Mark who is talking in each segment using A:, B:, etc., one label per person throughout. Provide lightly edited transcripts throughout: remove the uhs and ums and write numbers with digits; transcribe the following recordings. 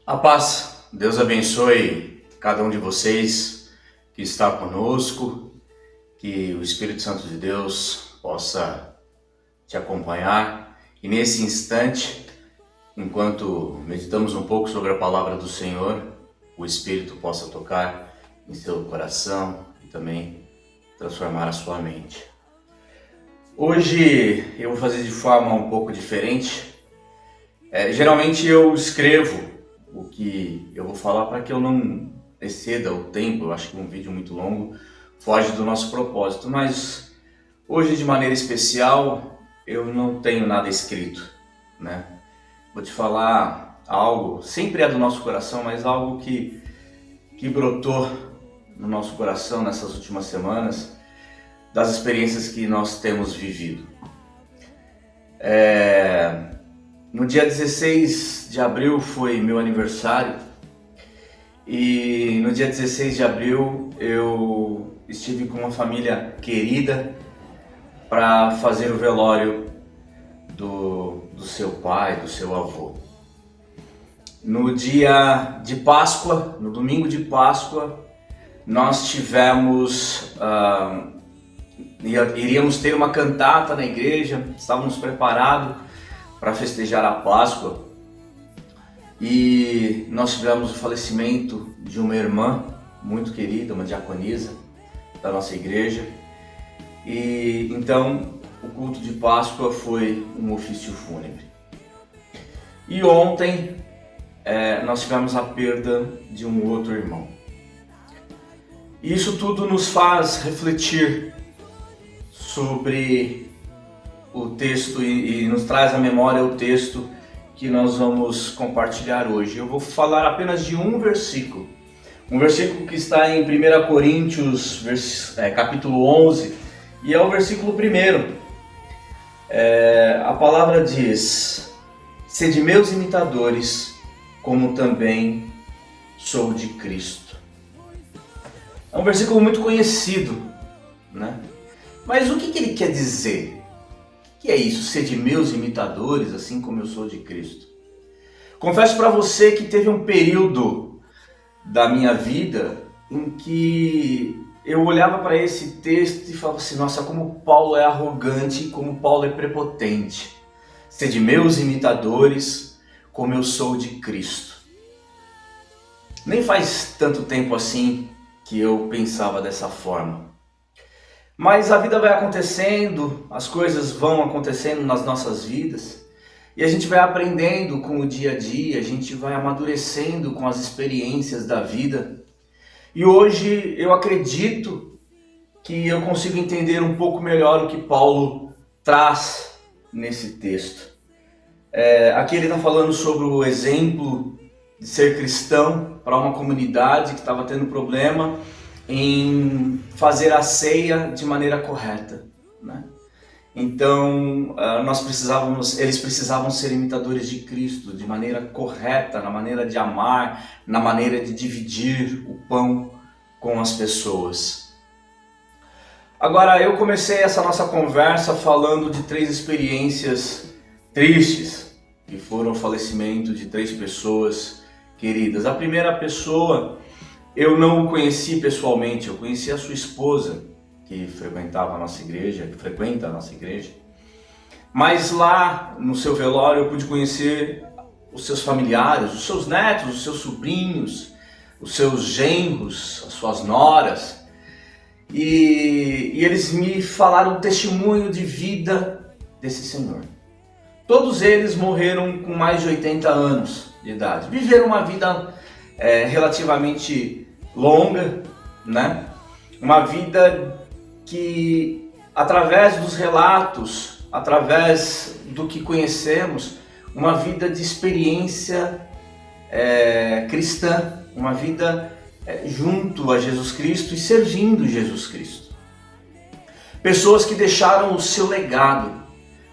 A: A paz, Deus abençoe cada um de vocês que está conosco, que o Espírito Santo de Deus possa te acompanhar e nesse instante, enquanto meditamos um pouco sobre a palavra do Senhor, o Espírito possa tocar em seu coração e também transformar a sua mente. Hoje eu vou fazer de forma um pouco diferente. Geralmente eu escrevo o que eu vou falar para que eu não exceda o tempo. Eu acho que um vídeo muito longo foge do nosso propósito, mas hoje de maneira especial eu não tenho nada escrito, né? Vou te falar algo, sempre é do nosso coração, mas algo que brotou no nosso coração nessas últimas semanas, das experiências que nós temos vivido. No dia 16 de abril foi meu aniversário e no dia 16 de abril eu estive com uma família querida para fazer o velório do seu pai, do seu avô. No dia de Páscoa, no domingo de Páscoa, nós iríamos ter uma cantata na igreja, estávamos preparados para festejar a Páscoa e nós tivemos o falecimento de uma irmã muito querida, uma diaconisa da nossa igreja, e então o culto de Páscoa foi um ofício fúnebre. E ontem nós tivemos a perda de um outro irmão. E isso tudo nos faz refletir sobre o texto e nos traz à memória o texto que nós vamos compartilhar hoje. Eu vou falar apenas de um versículo que está em 1 Coríntios, capítulo 11, e é o versículo 1. A palavra diz: sede meus imitadores, como também sou de Cristo. É um versículo muito conhecido, né? Mas o que ele quer dizer? O que é isso? Ser de meus imitadores, assim como eu sou de Cristo. Confesso para você que teve um período da minha vida em que eu olhava para esse texto e falava assim: nossa, como Paulo é arrogante, como Paulo é prepotente. Ser de meus imitadores, como eu sou de Cristo. Nem faz tanto tempo assim que eu pensava dessa forma. Mas a vida vai acontecendo, as coisas vão acontecendo nas nossas vidas e a gente vai aprendendo com o dia a dia, a gente vai amadurecendo com as experiências da vida. E hoje eu acredito que eu consigo entender um pouco melhor o que Paulo traz nesse texto. Aqui ele está falando sobre o exemplo de ser cristão para uma comunidade que estava tendo problema em fazer a ceia de maneira correta, né? Então eles precisavam ser imitadores de Cristo de maneira correta, na maneira de amar, na maneira de dividir o pão com as pessoas. Agora, eu comecei essa nossa conversa falando de 3 experiências tristes, que foram o falecimento de 3 pessoas queridas. A primeira pessoa eu não o conheci pessoalmente, eu conheci a sua esposa, que frequenta a nossa igreja, mas lá no seu velório eu pude conhecer os seus familiares, os seus netos, os seus sobrinhos, os seus genros, as suas noras, e eles me falaram o testemunho de vida desse senhor. Todos eles morreram com mais de 80 anos de idade, viveram uma vida relativamente longa, né? Uma vida que, através dos relatos, através do que conhecemos, uma vida de experiência cristã, uma vida junto a Jesus Cristo e servindo Jesus Cristo. Pessoas que deixaram o seu legado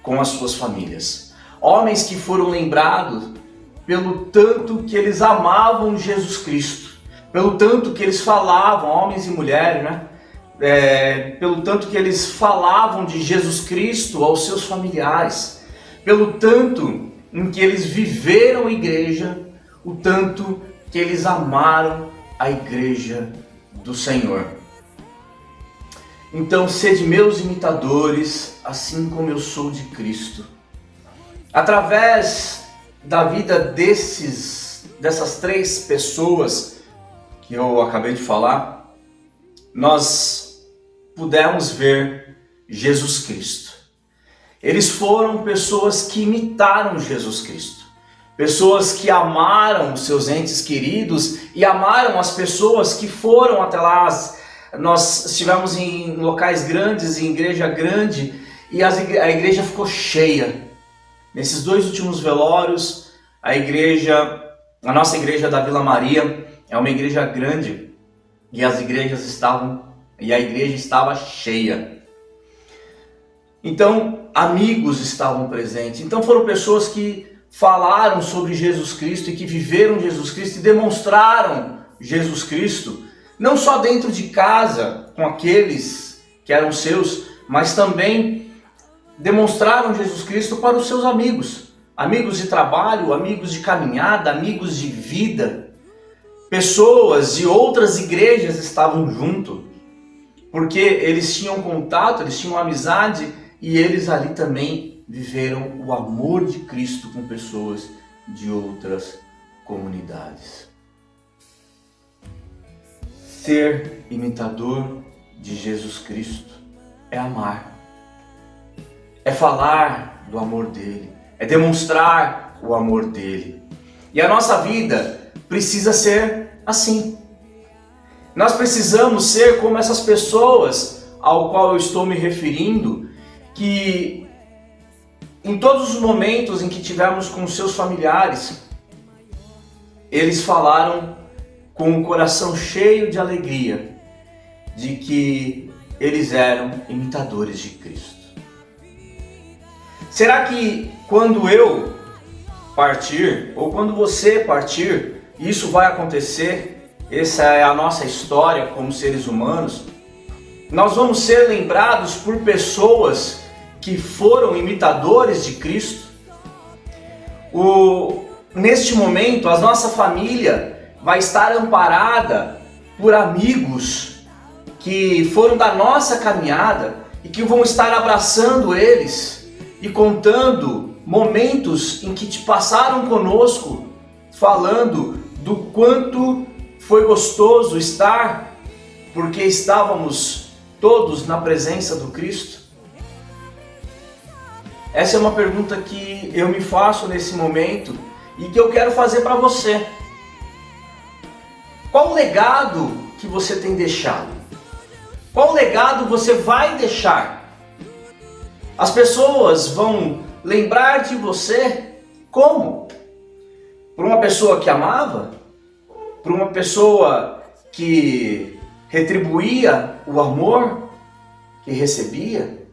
A: com as suas famílias. Homens que foram lembrados pelo tanto que eles amavam Jesus Cristo, pelo tanto que eles falavam, homens e mulheres, né? Pelo tanto que eles falavam de Jesus Cristo aos seus familiares, pelo tanto em que eles viveram a igreja, o tanto que eles amaram a igreja do Senhor. Então, sede meus imitadores, assim como eu sou de Cristo. Através da vida dessas três pessoas que eu acabei de falar, nós pudemos ver Jesus Cristo. Eles foram pessoas que imitaram Jesus Cristo. Pessoas que amaram os seus entes queridos e amaram as pessoas que foram até lá. Nós estivemos em locais grandes, em igreja grande, e a igreja ficou cheia. Nesses 2 últimos velórios, a nossa igreja da Vila Maria é uma igreja grande e a igreja estava cheia. Então, amigos estavam presentes. Então, foram pessoas que falaram sobre Jesus Cristo e que viveram Jesus Cristo e demonstraram Jesus Cristo, não só dentro de casa, com aqueles que eram seus, mas também demonstraram Jesus Cristo para os seus amigos. Amigos de trabalho, amigos de caminhada, amigos de vida. Pessoas de outras igrejas estavam junto, porque eles tinham contato, eles tinham amizade e eles ali também viveram o amor de Cristo com pessoas de outras comunidades. Ser imitador de Jesus Cristo é amar, é falar do amor dele, é demonstrar o amor dele. E a nossa vida precisa ser assim. Nós precisamos ser como essas pessoas ao qual eu estou me referindo, que em todos os momentos em que tivemos com seus familiares, eles falaram com o coração cheio de alegria de que eles eram imitadores de Cristo. Será que quando eu partir, ou quando você partir, isso vai acontecer? Essa é a nossa história como seres humanos. Nós vamos ser lembrados por pessoas que foram imitadores de Cristo. Neste momento, a nossa família vai estar amparada por amigos que foram da nossa caminhada e que vão estar abraçando eles e contando momentos em que te passaram conosco, falando do quanto foi gostoso estar, porque estávamos todos na presença do Cristo. Essa é uma pergunta que eu me faço nesse momento e que eu quero fazer para você. Qual o legado que você tem deixado? Qual legado você vai deixar? As pessoas vão lembrar de você como? Por uma pessoa que amava? Por uma pessoa que retribuía o amor que recebia?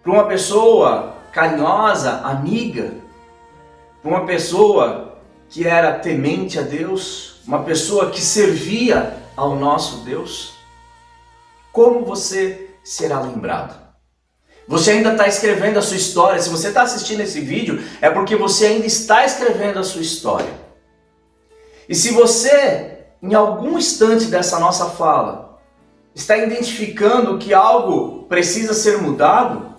A: Por uma pessoa carinhosa, amiga? Por uma pessoa que era temente a Deus? Uma pessoa que servia ao nosso Deus? Como você será lembrado? Você ainda está escrevendo a sua história. Se você está assistindo esse vídeo, é porque você ainda está escrevendo a sua história. E se você, em algum instante dessa nossa fala, está identificando que algo precisa ser mudado,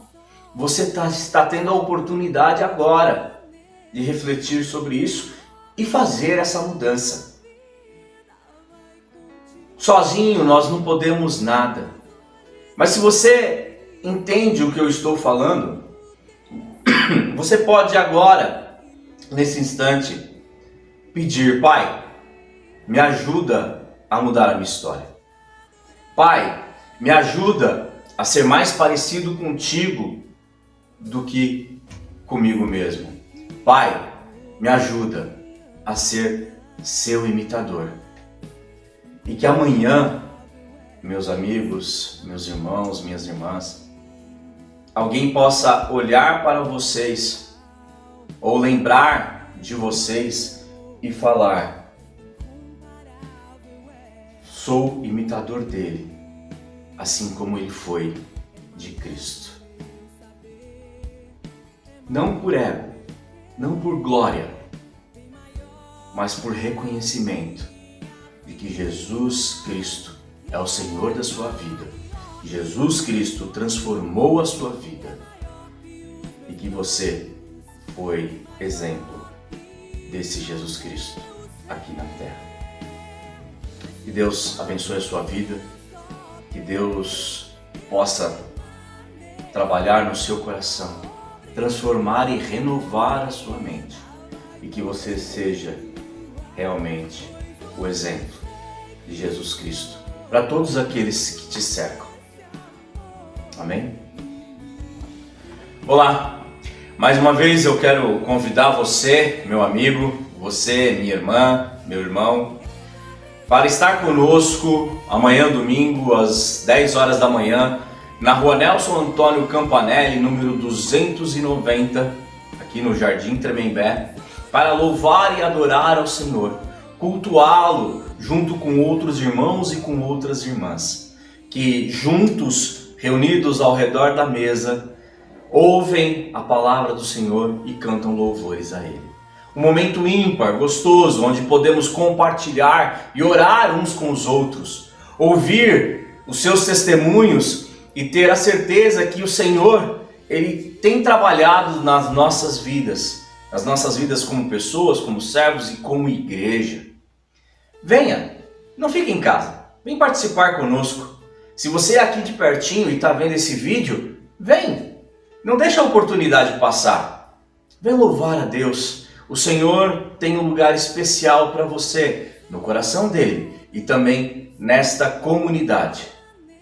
A: você está tendo a oportunidade agora de refletir sobre isso e fazer essa mudança. Sozinho nós não podemos nada. Mas se você entende o que eu estou falando, você pode agora, nesse instante, pedir: Pai, me ajuda a mudar a minha história. Pai, me ajuda a ser mais parecido contigo do que comigo mesmo. Pai, me ajuda a ser seu imitador. E que amanhã, meus amigos, meus irmãos, minhas irmãs, alguém possa olhar para vocês ou lembrar de vocês e falar: sou imitador dele, assim como ele foi de Cristo. Não por ego, não por glória, mas por reconhecimento de que Jesus Cristo é o Senhor da sua vida. Jesus Cristo transformou a sua vida e que você foi exemplo desse Jesus Cristo aqui na terra. Que Deus abençoe a sua vida, que Deus possa trabalhar no seu coração, transformar e renovar a sua mente e que você seja realmente o exemplo de Jesus Cristo para todos aqueles que te cercam. Amém? Olá! Mais uma vez eu quero convidar você, meu amigo, você, minha irmã, meu irmão, para estar conosco amanhã, domingo, às 10 horas da manhã, na rua Nelson Antônio Campanelli, número 290, aqui no Jardim Tremembé, para louvar e adorar ao Senhor, cultuá-lo junto com outros irmãos e com outras irmãs, que juntos, reunidos ao redor da mesa, ouvem a palavra do Senhor e cantam louvores a Ele. Um momento ímpar, gostoso, onde podemos compartilhar e orar uns com os outros, ouvir os seus testemunhos e ter a certeza que o Senhor, Ele tem trabalhado nas nossas vidas como pessoas, como servos e como igreja. Venha, não fique em casa, vem participar conosco. Se você é aqui de pertinho e está vendo esse vídeo, vem, não deixa a oportunidade passar. Vem louvar a Deus. O Senhor tem um lugar especial para você, no coração dele e também nesta comunidade.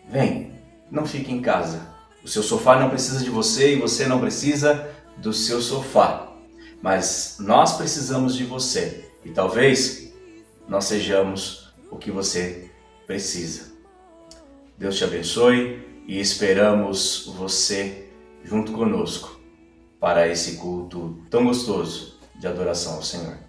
A: Vem, não fique em casa. O seu sofá não precisa de você e você não precisa do seu sofá. Mas nós precisamos de você e talvez nós sejamos o que você precisa. Deus te abençoe e esperamos você junto conosco para esse culto tão gostoso de adoração ao Senhor.